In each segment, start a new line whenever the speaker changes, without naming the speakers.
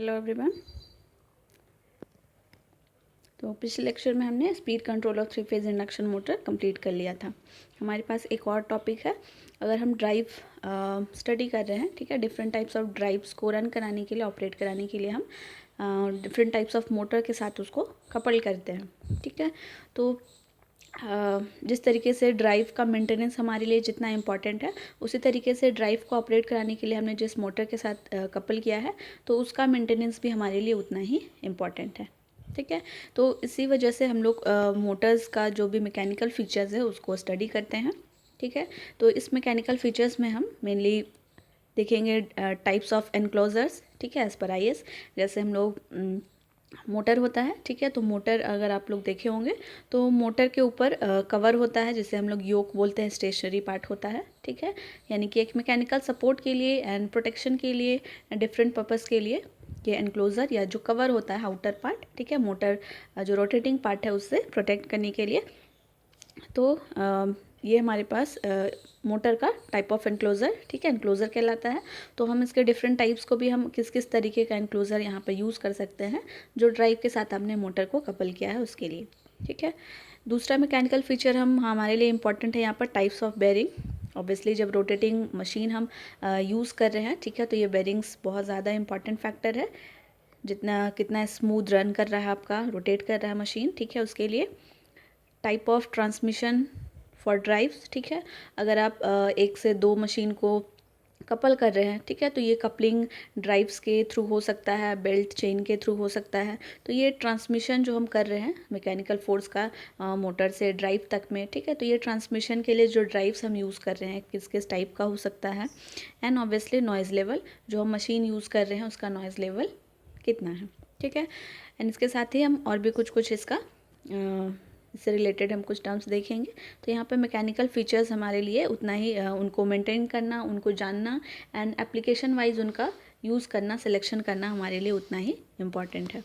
Hello everyone. तो पिछले lecture में हमने speed control of 3 phase induction motor complete कर लिया था। हमारे पास एक और टॉपिक है। अगर हम ड्राइव स्टडी कर रहे हैं, ठीक है, डिफरेंट टाइप्स ऑफ ड्राइव्स को रन कराने के लिए, ऑपरेट कराने के लिए हम डिफरेंट टाइप्स ऑफ मोटर के साथ उसको कपल करते हैं, ठीक है। तो जिस तरीके से ड्राइव का मेंटेनेंस हमारे लिए जितना इम्पॉर्टेंट है, उसी तरीके से ड्राइव को ऑपरेट कराने के लिए हमने जिस मोटर के साथ कपल किया है, तो उसका मेंटेनेंस भी हमारे लिए उतना ही इम्पॉर्टेंट है, ठीक है। तो इसी वजह से हम लोग मोटर्स का जो भी मैकेनिकल फीचर्स है उसको स्टडी करते हैं, ठीक है। तो इस मैकेनिकल फीचर्स में हम मेनली देखेंगे टाइप्स ऑफ एनक्लोजर्स, ठीक है, एज पर IS। जैसे हम लोग मोटर होता है, ठीक है, तो मोटर अगर आप लोग देखे होंगे तो मोटर के ऊपर कवर होता है, जिसे हम लोग योक बोलते हैं, स्टेशनरी पार्ट होता है, ठीक है। यानी कि एक मैकेनिकल सपोर्ट के लिए एंड प्रोटेक्शन के लिए, डिफरेंट पर्पस के लिए ये एनक्लोजर या जो कवर होता है, आउटर पार्ट, ठीक है, मोटर जो रोटेटिंग पार्ट है उससे प्रोटेक्ट करने के लिए। तो ये हमारे पास मोटर का टाइप ऑफ एनक्लोज़र, ठीक है, एनक्लोज़र कहलाता है। तो हम इसके डिफरेंट टाइप्स को भी हम किस किस तरीके का एनक्लोज़र यहाँ पर यूज़ कर सकते हैं, जो ड्राइव के साथ हमने मोटर को कपल किया है उसके लिए, ठीक है। दूसरा मैकेनिकल फीचर हमारे लिए इम्पॉर्टेंट है यहाँ पर टाइप्स ऑफ बेरिंग। ऑब्वियसली जब रोटेटिंग मशीन हम यूज़ कर रहे हैं, ठीक है, तो ये बेरिंग्स बहुत ज़्यादा इंपॉर्टेंट फैक्टर है। जितना कितना स्मूथ रन कर रहा है आपका, रोटेट कर रहा है मशीन, ठीक है, उसके लिए। Type of transmission for drives, ठीक है। अगर आप एक से दो मशीन को कपल कर रहे हैं, ठीक है, तो ये कपलिंग ड्राइव्स के थ्रू हो सकता है, बेल्ट चेन के थ्रू हो सकता है। तो ये ट्रांसमिशन जो हम कर रहे हैं मैकेनिकल फोर्स का मोटर से ड्राइव तक में, ठीक है, तो ये ट्रांसमिशन के लिए जो ड्राइव्स हम यूज़ कर रहे हैं किस किस टाइप का हो सकता है। एंड ऑब्वियसली नॉइज़ लेवल, जो हम मशीन यूज़ कर रहे हैं उसका नॉइज़ लेवल कितना है, ठीक है। एंड इसके साथ ही हम और भी कुछ इसका इससे रिलेटेड हम कुछ टर्म्स देखेंगे। तो यहाँ पे मैकेनिकल फीचर्स हमारे लिए उतना ही उनको मेंटेन करना, उनको जानना एंड एप्लीकेशन वाइज उनका यूज़ करना, सिलेक्शन करना हमारे लिए उतना ही इम्पॉर्टेंट है।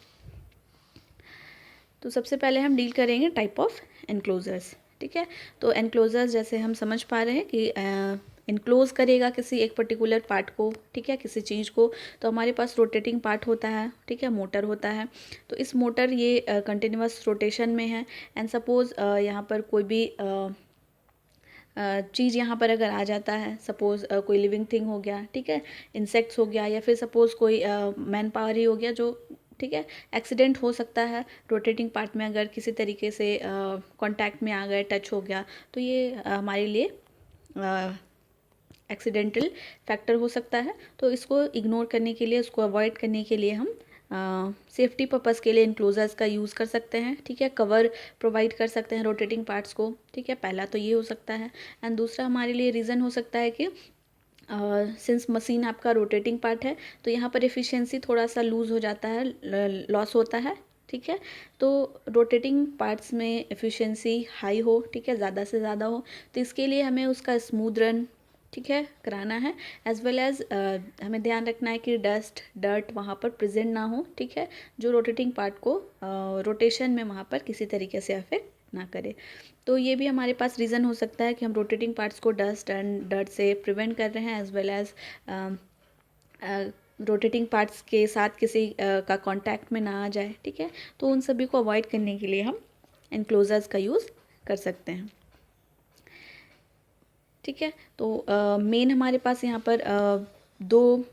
तो सबसे पहले हम डील करेंगे टाइप ऑफ एनक्लोजर्स, ठीक है। तो एनक्लोजर्स जैसे हम समझ पा रहे हैं कि इनक्लोज करेगा किसी एक पर्टिकुलर पार्ट को, ठीक है, किसी चीज़ को। तो हमारे पास रोटेटिंग पार्ट होता है, ठीक है, मोटर होता है। तो इस मोटर ये कंटिन्यूअस रोटेशन में है। एंड सपोज़ यहाँ पर कोई भी चीज़ यहाँ पर अगर आ जाता है, सपोज़ कोई लिविंग थिंग हो गया, ठीक है, इंसेक्ट्स हो गया, या फिर सपोज़ कोई मैन पावर ही हो गया जो, ठीक है, एक्सीडेंट हो सकता है रोटेटिंग पार्ट में, अगर किसी तरीके से कांटेक्ट में आ गए, टच हो गया, तो ये हमारे लिए एक्सीडेंटल फैक्टर हो सकता है। तो इसको इग्नोर करने के लिए, उसको अवॉइड करने के लिए हम सेफ्टी पर्पज़ के लिए इनक्लोजर्स का यूज़ कर सकते हैं, ठीक है, कवर प्रोवाइड कर सकते हैं रोटेटिंग पार्ट्स को, ठीक है। पहला तो ये हो सकता है। एंड दूसरा हमारे लिए रीज़न हो सकता है कि सिंस मशीन आपका रोटेटिंग पार्ट है, तो यहाँ पर एफिशिएंसी थोड़ा सा लूज़ हो जाता है, लॉस होता है, ठीक है। तो रोटेटिंग पार्ट्स में एफिशिएंसी हाई हो, ठीक है, ज़्यादा से ज़्यादा हो, तो इसके लिए हमें उसका स्मूथ रन, ठीक है, कराना है। एज वेल एज हमें ध्यान रखना है कि डस्ट डर्ट वहाँ पर प्रेजेंट ना हो, ठीक है, जो रोटेटिंग पार्ट को रोटेशन में वहाँ पर किसी तरीके से अफेक्ट ना करे। तो ये भी हमारे पास रीज़न हो सकता है कि हम रोटेटिंग पार्ट्स को डस्ट एंड डर्ट से प्रिवेंट कर रहे हैं, as well as rotating parts के साथ किसी का कांटेक्ट में ना आ जाए, ठीक है। तो उन सभी को अवॉइड करने के लिए हम एनक्लोजर्स का यूज़ कर सकते हैं, ठीक है। तो मेन हमारे पास यहाँ पर दो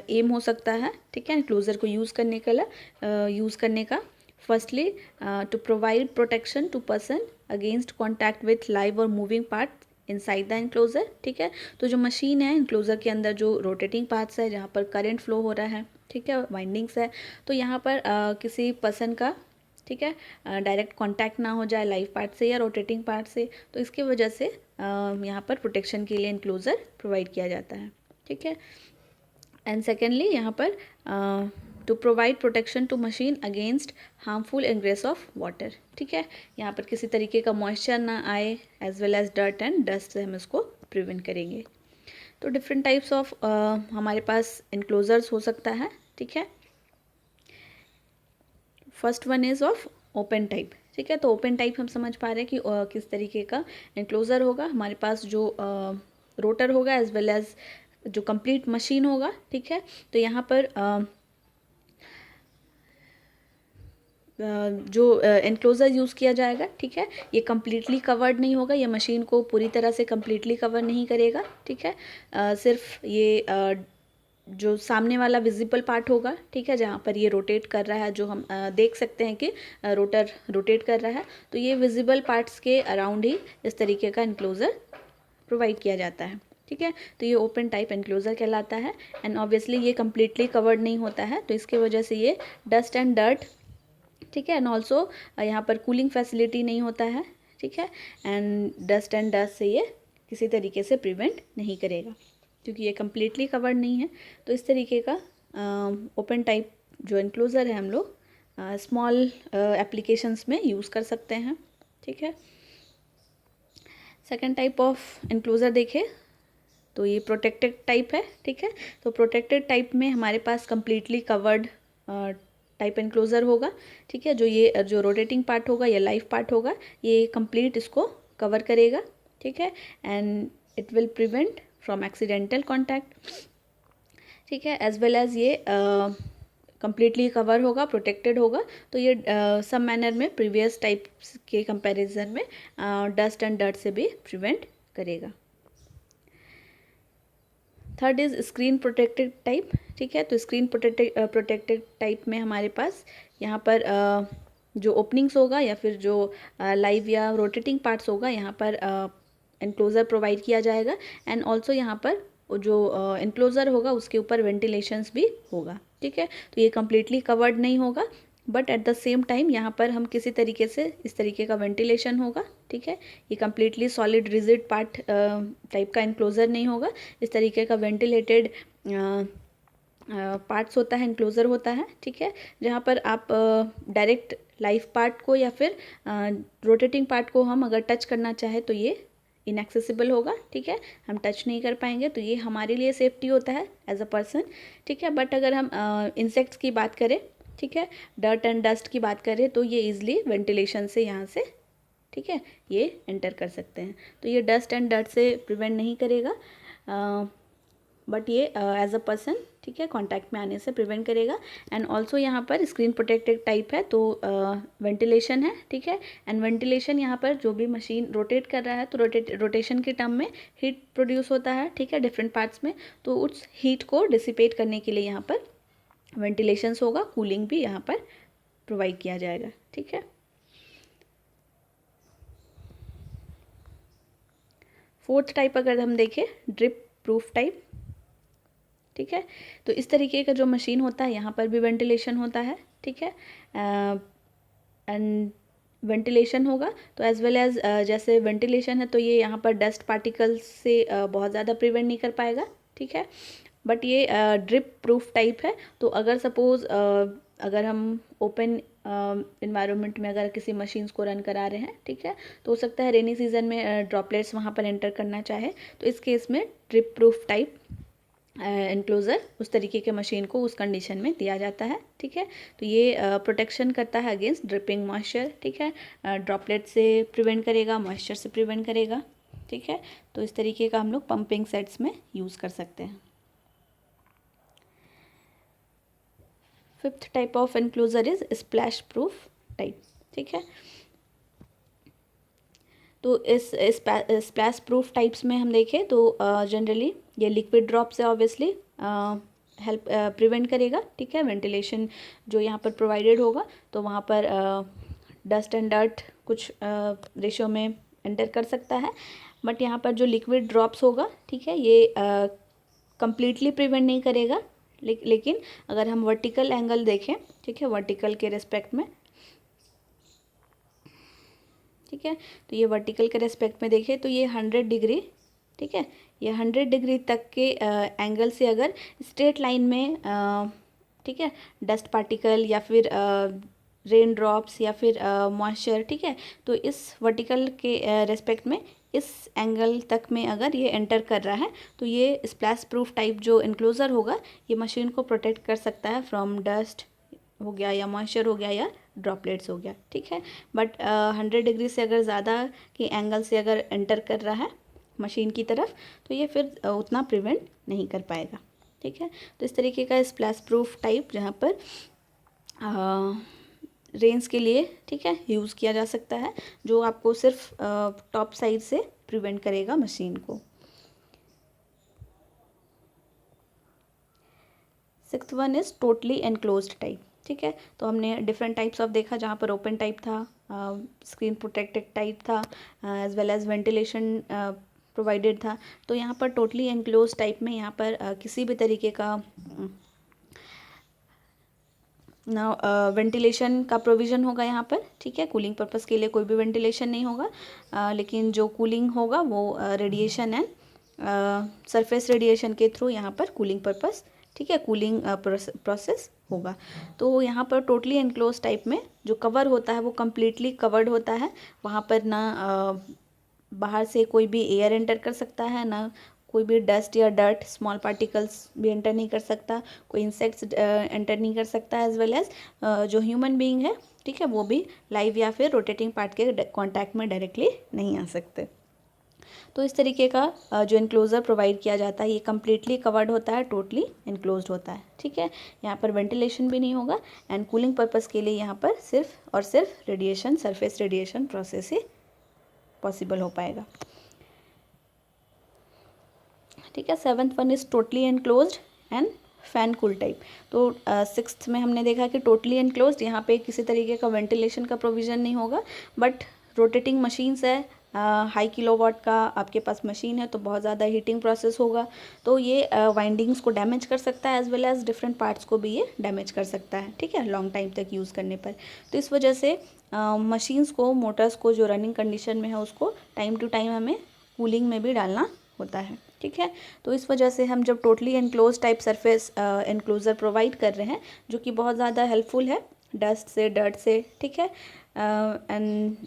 एम हो सकता है, ठीक है, एनक्लोजर को यूज़ करने का। Firstly to provide protection to person against contact with live और moving part inside the enclosure, ठीक है। तो जो मशीन है, एनक्लोजर के अंदर जो रोटेटिंग पार्ट्स है, जहाँ पर करंट फ्लो हो रहा है, ठीक है, वाइंडिंग्स है, तो यहाँ पर किसी पर्सन का, ठीक है, डायरेक्ट कांटेक्ट ना हो जाए लाइव पार्ट से या रोटेटिंग पार्ट से। तो इसकी वजह से यहाँ पर प्रोटेक्शन के लिए एनक्लोजर प्रोवाइड किया जाता है, ठीक है। एंड सेकेंडली यहाँ पर to provide protection to machine against harmful ingress of water, ठीक है, यहाँ पर किसी तरीके का मॉइस्चर ना आए, as well as dirt and dust से हम इसको प्रिवेंट करेंगे। तो डिफरेंट टाइप्स ऑफ हमारे पास एनक्लोजर्स हो सकता है, ठीक है। First one is of open type, ठीक है। तो ओपन टाइप हम समझ पा रहे हैं कि किस तरीके का एनक्लोजर होगा। हमारे पास जो रोटर होगा एज वेल एज जो कंप्लीट मशीन होगा, ठीक है। तो यहाँ पर जो एनक्लोज़र यूज़ किया जाएगा, ठीक है, ये कम्प्लीटली कवर्ड नहीं होगा, ये मशीन को पूरी तरह से कम्प्लीटली कवर नहीं करेगा, ठीक है। सिर्फ ये जो सामने वाला विजिबल पार्ट होगा, ठीक है, जहाँ पर ये रोटेट कर रहा है, जो हम देख सकते हैं कि रोटर रोटेट कर रहा है, तो ये विजिबल पार्ट्स के अराउंड ही इस तरीके का एनक्लोज़र प्रोवाइड किया जाता है, ठीक है। तो ये ओपन टाइप एनक्लोज़र कहलाता है। एंड ऑब्वियसली ये कम्प्लीटली कवर्ड नहीं होता है, तो इसके वजह से ये डस्ट एंड डर्ट, ठीक है, एंड ऑल्सो यहाँ पर कूलिंग फैसिलिटी नहीं होता है, ठीक है, एंड डस्ट एंड डस्ट से ये किसी तरीके से प्रिवेंट नहीं करेगा क्योंकि ये कम्प्लीटली कवर्ड नहीं है। तो इस तरीके का ओपन टाइप जो एनक्लोज़र है हम लोग स्मॉल एप्लीकेशंस में यूज़ कर सकते हैं, ठीक है। सेकेंड टाइप ऑफ एनक्लोज़र देखें तो ये प्रोटेक्टेड टाइप है, ठीक है। तो प्रोटेक्टेड टाइप में हमारे पास कम्प्लीटली कवर्ड टाइप एनक्लोज़र होगा, ठीक है। जो रोटेटिंग पार्ट होगा या लाइव पार्ट होगा ये कंप्लीट इसको कवर करेगा, ठीक है, and it will prevent from accidental contact, ठीक है, एज वेल एज ये कम्प्लीटली कवर होगा, प्रोटेक्टेड होगा। तो ये सब मैनर में प्रीवियस टाइप्स के कंपैरिजन में डस्ट एंड डर्ट से भी प्रिवेंट करेगा। Third is screen protected type, ठीक है। तो स्क्रीन प्रोटेक्टेड टाइप में हमारे पास यहाँ पर जो ओपनिंग्स होगा या फिर जो लाइव या रोटेटिंग पार्ट्स होगा यहाँ पर एनक्लोज़र प्रोवाइड किया जाएगा। एंड ऑल्सो यहाँ पर जो एनक्लोज़र होगा उसके ऊपर वेंटिलेशंस भी होगा, ठीक है। तो ये कम्प्लीटली कवर्ड नहीं होगा, but at the same time यहाँ पर हम किसी तरीके से इस तरीके का वेंटिलेशन होगा, ठीक है। ये completely solid rigid part type का एनक्लोज़र नहीं होगा, इस तरीके का वेंटिलेटेड पार्ट्स होता है, एनक्लोज़र होता है, ठीक है, जहाँ पर आप डायरेक्ट लाइव पार्ट को या फिर रोटेटिंग पार्ट को हम अगर टच करना चाहे तो ये इनएक्सेसिबल होगा, ठीक है, हम टच नहीं कर पाएंगे। तो ये हमारे लिए सेफ्टी होता है एज अ पर्सन, ठीक है। बट अगर हम इंसेक्ट्स की बात करें, ठीक है, डर्ट एंड डस्ट की बात करें तो ये ईजिली वेंटिलेशन से यहाँ से, ठीक है, ये एंटर कर सकते हैं। तो ये डस्ट एंड डर्ट से प्रिवेंट नहीं करेगा, बट ये एज अ पर्सन, ठीक है, कांटेक्ट में आने से प्रिवेंट करेगा। एंड ऑल्सो यहाँ पर स्क्रीन प्रोटेक्टेड टाइप है तो वेंटिलेशन है, ठीक है, एंड वेंटिलेशन यहाँ पर जो भी मशीन रोटेट कर रहा है तो रोटेशन के टर्म में हीट प्रोड्यूस होता है, ठीक है, डिफरेंट पार्ट्स में। तो उस हीट को डिसिपेट करने के लिए यहाँ पर वेंटिलेशंस होगा, कूलिंग भी यहाँ पर प्रोवाइड किया जाएगा, ठीक है। फोर्थ टाइप अगर हम देखें ड्रिप प्रूफ टाइप, ठीक है। तो इस तरीके का जो मशीन होता है यहाँ पर भी वेंटिलेशन होता है, ठीक है, एंड वेंटिलेशन होगा तो एज वेल एज जैसे वेंटिलेशन है तो ये यहाँ पर डस्ट पार्टिकल्स से बहुत ज़्यादा प्रिवेंट नहीं कर पाएगा, ठीक है। बट ये ड्रिप प्रूफ टाइप है। तो अगर सपोज़ अगर हम ओपन इन्वायरमेंट में अगर किसी मशीन्स को रन करा रहे हैं, ठीक है, तो हो सकता है रेनी सीजन में ड्रॉपलेट्स वहाँ पर एंटर करना चाहे, तो इस केस में ड्रिप प्रूफ टाइप एनक्लोज़र उस तरीके के मशीन को उस कंडीशन में दिया जाता है, ठीक है। तो ये प्रोटेक्शन करता है अगेंस्ट ड्रिपिंग मॉइस्चर, ठीक है, ड्रॉपलेट से प्रिवेंट करेगा, मॉइस्चर से प्रिवेंट करेगा, ठीक है। तो इस तरीके का हम लोग पंपिंग सेट्स में यूज़ कर सकते हैं। Fifth type of enclosure is splash proof type, ठीक है। तो इस स्प्लैश प्रूफ टाइप्स में हम देखें तो जनरली ये लिक्विड ड्रॉप से ऑब्वियसली हेल्प प्रिवेंट करेगा, ठीक है, वेंटिलेशन जो यहाँ पर प्रोवाइडेड होगा तो वहाँ पर डस्ट एंड डर्ट कुछ रेशो में एंटर कर सकता है। बट यहाँ पर जो लिक्विड ड्रॉप्स होगा, ठीक है, ये कम्प्लीटली प्रिवेंट नहीं करेगा, लेकिन अगर हम वर्टिकल एंगल देखें, ठीक है, वर्टिकल के रेस्पेक्ट में, ठीक है, तो ये वर्टिकल के रेस्पेक्ट में देखें तो ये 100 डिग्री, ठीक है, ये 100 डिग्री तक के एंगल से अगर स्ट्रेट लाइन में, ठीक है, डस्ट पार्टिकल या फिर रेन ड्रॉप्स या फिर मॉइस्चर, ठीक है, तो इस वर्टिकल के रेस्पेक्ट में इस एंगल तक में अगर ये एंटर कर रहा है तो ये स्प्लैश प्रूफ टाइप जो एनक्लोज़र होगा ये मशीन को प्रोटेक्ट कर सकता है फ्रॉम डस्ट हो गया या मॉइस्चर हो गया या ड्रॉपलेट्स हो गया, ठीक है। बट 100 डिग्री से अगर ज़्यादा के एंगल से अगर एंटर कर रहा है मशीन की तरफ तो ये फिर उतना प्रिवेंट नहीं कर पाएगा, ठीक है। तो इस तरीके का स्प्लैश प्रूफ टाइप जहाँ पर रेंज के लिए, ठीक है, यूज़ किया जा सकता है, जो आपको सिर्फ टॉप साइड से प्रिवेंट करेगा मशीन को। 6th one is totally enclosed type, ठीक है। तो हमने डिफरेंट टाइप्स ऑफ देखा, जहाँ पर ओपन टाइप था, स्क्रीन प्रोटेक्टेड टाइप था, as well as ventilation provided था। तो यहाँ पर टोटली एनक्लोज टाइप में यहाँ पर किसी भी तरीके का ना वेंटिलेशन का प्रोविज़न होगा यहाँ पर, ठीक है। कूलिंग पर्पस के लिए कोई भी वेंटिलेशन नहीं होगा, लेकिन जो कूलिंग होगा वो रेडिएशन एंड सरफेस रेडिएशन के थ्रू यहाँ पर कूलिंग पर्पस, ठीक है, कूलिंग प्रोसेस होगा। तो यहाँ पर टोटली एनक्लोज टाइप में जो कवर होता है वो कम्प्लीटली कवर्ड होता है। वहाँ पर ना बाहर से कोई भी एयर एंटर कर सकता है, ना कोई भी डस्ट या डर्ट, स्मॉल पार्टिकल्स भी एंटर नहीं कर सकता, कोई इंसेक्ट्स एंटर नहीं कर सकता, एज वेल एज जो ह्यूमन बीइंग है, ठीक है, वो भी लाइव या फिर रोटेटिंग पार्ट के कांटेक्ट में डायरेक्टली नहीं आ सकते। तो इस तरीके का जो इनक्लोज़र प्रोवाइड किया जाता है ये कम्प्लीटली कवर्ड होता है, टोटली इनक्लोज्ड होता है, ठीक है। यहाँ पर वेंटिलेशन भी नहीं होगा एंड कूलिंग पर्पस के लिए यहाँ पर सिर्फ और सिर्फ रेडिएशन, सरफेस रेडिएशन प्रोसेस ही पॉसिबल हो पाएगा, ठीक है। 7th one is totally enclosed and fan cool type. तो 6th में हमने देखा कि टोटली एनक्लोज्ड, यहाँ पे किसी तरीके का वेंटिलेशन का प्रोविज़न नहीं होगा, बट रोटेटिंग मशीन्स है, हाई किलोवाट का आपके पास मशीन है, तो बहुत ज़्यादा हीटिंग प्रोसेस होगा, तो ये वाइंडिंग्स को डैमेज कर सकता है, as well as different parts को भी ये डैमेज कर सकता है, ठीक है, लॉन्ग टाइम तक यूज़ करने पर। तो इस वजह से मशीन्स को, मोटर्स को जो रनिंग कंडीशन में है उसको टाइम टू टाइम हमें कूलिंग में भी डालना होता है, ठीक है। तो इस वजह से हम जब totally enclose type surface enclosure provide कर रहे हैं, जो कि बहुत ज़्यादा हेल्पफुल है डस्ट से, डर्ट से, ठीक है, एंड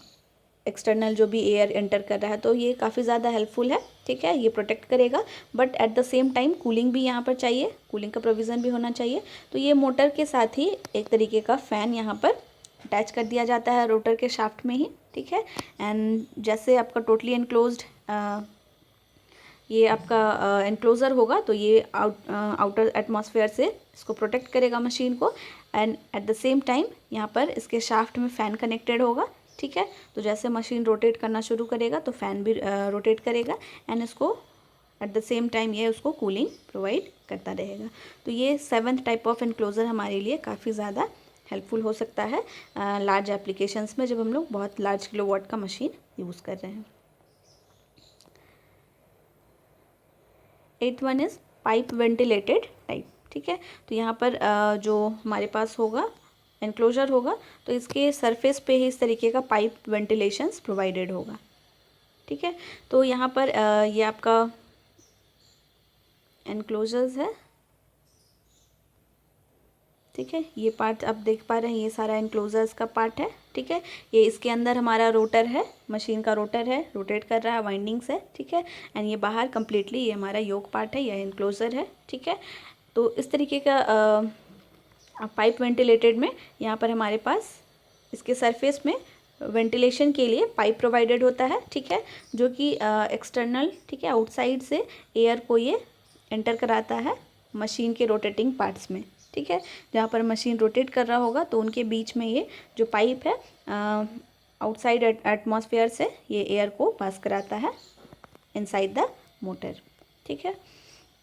एक्सटर्नल जो भी एयर एंटर कर रहा है, तो ये काफ़ी ज़्यादा हेल्पफुल है, ठीक है, ये प्रोटेक्ट करेगा, but at the same time cooling भी यहाँ पर चाहिए, कूलिंग का प्रोविज़न भी होना चाहिए। तो ये मोटर के साथ ही एक तरीके का फ़ैन यहाँ पर अटैच कर दिया जाता है रोटर के शाफ्ट में ही, ठीक है। एंड जैसे आपका टोटली एनक्लोज्ड ये आपका एनक्लोज़र होगा, तो ये आउटर एटमॉस्फेयर से इसको प्रोटेक्ट करेगा मशीन को, and at the same time यहाँ पर इसके शाफ्ट में फ़ैन कनेक्टेड होगा, ठीक है। तो जैसे मशीन रोटेट करना शुरू करेगा तो फ़ैन भी रोटेट करेगा एंड इसको एट द सेम टाइम ये उसको कूलिंग प्रोवाइड करता रहेगा। तो ये 7th टाइप ऑफ एनक्लोज़र हमारे लिए काफ़ी ज़्यादा हेल्पफुल हो सकता है लार्ज एप्लीकेशंस में, जब हम लोग बहुत लार्ज किलोवाट का मशीन यूज़ कर रहे हैं। 8th one is pipe ventilated type, ठीक है। तो यहाँ पर जो हमारे पास होगा एनक्लोजर होगा, तो इसके सरफेस पे ही इस तरीके का पाइप वेंटिलेशंस प्रोवाइडेड होगा, ठीक है। तो यहाँ पर ये आपका एनक्लोजर्स है, ठीक है, ये पार्ट आप देख पा रहे हैं, ये सारा एनक्लोजर्स का पार्ट है, ठीक है। ये इसके अंदर हमारा रोटर है, मशीन का रोटर है, रोटेट कर रहा है, वाइंडिंग्स है, ठीक है। एंड ये बाहर कम्प्लीटली ये हमारा योक पार्ट है, यह एनक्लोजर है, ठीक है। तो इस तरीके का पाइप वेंटिलेटेड में यहाँ पर हमारे पास इसके सरफेस में वेंटिलेशन के लिए पाइप प्रोवाइडेड होता है, ठीक है, जो कि एक्सटर्नल, ठीक है, आउटसाइड से एयर को ये एंटर कराता है मशीन के रोटेटिंग पार्ट्स में, ठीक है। जहाँ पर मशीन रोटेट कर रहा होगा तो उनके बीच में ये जो पाइप है आउटसाइड एटमॉस्फेयर से ये एयर को पास कराता है इनसाइड द मोटर, ठीक है।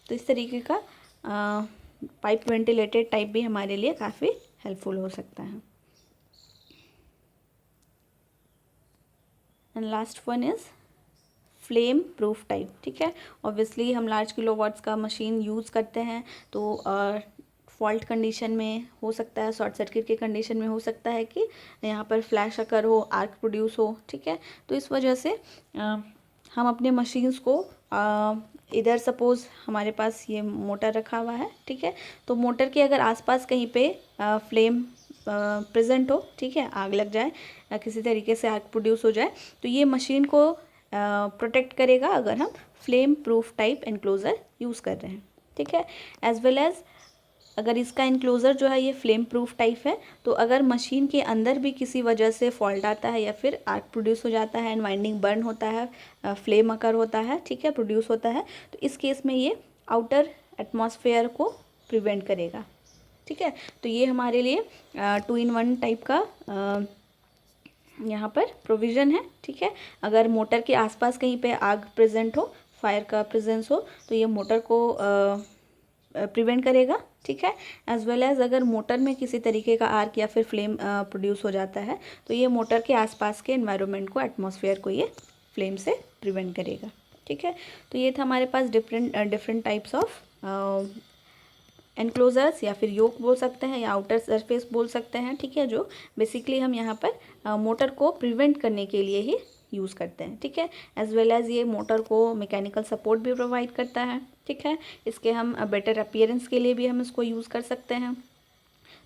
तो इस तरीके का पाइप वेंटिलेटेड टाइप भी हमारे लिए काफ़ी हेल्पफुल हो सकता है। And last one is flame proof type, ठीक है। ऑब्वियसली हम लार्ज किलोवाट्स का मशीन यूज़ करते हैं, तो फॉल्ट कंडीशन में हो सकता है, शॉर्ट सर्किट के कंडीशन में हो सकता है कि यहाँ पर फ्लैश अकर हो, आर्क प्रोड्यूस हो, ठीक है। तो इस वजह से हम अपने मशीन्स को इधर सपोज़ हमारे पास ये मोटर रखा हुआ है, ठीक है, तो मोटर के अगर आसपास कहीं पे फ्लेम प्रेजेंट हो, ठीक है, आग लग जाए, किसी तरीके से आग प्रोड्यूस हो जाए, तो ये मशीन को प्रोटेक्ट करेगा अगर हम flame proof type enclosure use कर रहे हैं, ठीक है। एज वेल एज अगर इसका एनक्लोज़र जो है ये फ्लेम प्रूफ टाइप है, तो अगर मशीन के अंदर भी किसी वजह से फॉल्ट आता है या फिर आर्क प्रोड्यूस हो जाता है एंड वाइंडिंग बर्न होता है, फ्लेम अकर होता है, ठीक है, प्रोड्यूस होता है, तो इस केस में ये आउटर एटमॉस्फेयर को प्रिवेंट करेगा, ठीक है। तो ये हमारे लिए 2 in 1 टाइप का यहाँ पर प्रोविज़न है, ठीक है। अगर मोटर के आसपास कहीं पे आग प्रेजेंट हो, फायर का प्रेजेंस हो, तो ये मोटर को प्रिवेंट करेगा, ठीक है। एज वेल एज़ अगर मोटर में किसी तरीके का आर्क या फिर फ्लेम प्रोड्यूस हो जाता है, तो ये मोटर के आसपास के एनवायरनमेंट को, एटमॉस्फेयर को ये फ्लेम से प्रिवेंट करेगा, ठीक है। तो ये था हमारे पास डिफरेंट टाइप्स ऑफ एनक्लोजर्स, या फिर योक बोल सकते हैं, या आउटर सरफेस बोल सकते हैं, ठीक है, जो बेसिकली हम यहाँ पर मोटर को प्रिवेंट करने के लिए ही यूज़ करते हैं, ठीक है। एज वेल एज़ ये मोटर को मैकेनिकल सपोर्ट भी प्रोवाइड करता है, ठीक है। इसके हम बेटर अपीयरेंस के लिए भी हम इसको यूज़ कर सकते हैं।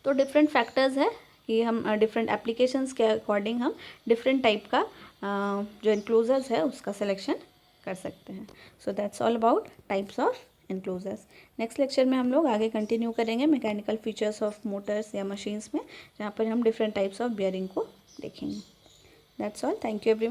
तो डिफरेंट फैक्टर्स है कि हम डिफरेंट एप्लीकेशंस के अकॉर्डिंग हम डिफरेंट टाइप का जो एनक्लोजर्स है उसका सिलेक्शन कर सकते हैं। So that's all about types of enclosures. Next lecture में हम लोग आगे कंटिन्यू करेंगे मैकेनिकल फीचर्स ऑफ मोटर्स या मशीन्स में, जहाँ पर हम डिफरेंट टाइप्स ऑफ बियरिंग को देखेंगे। That's all, thank you everyone.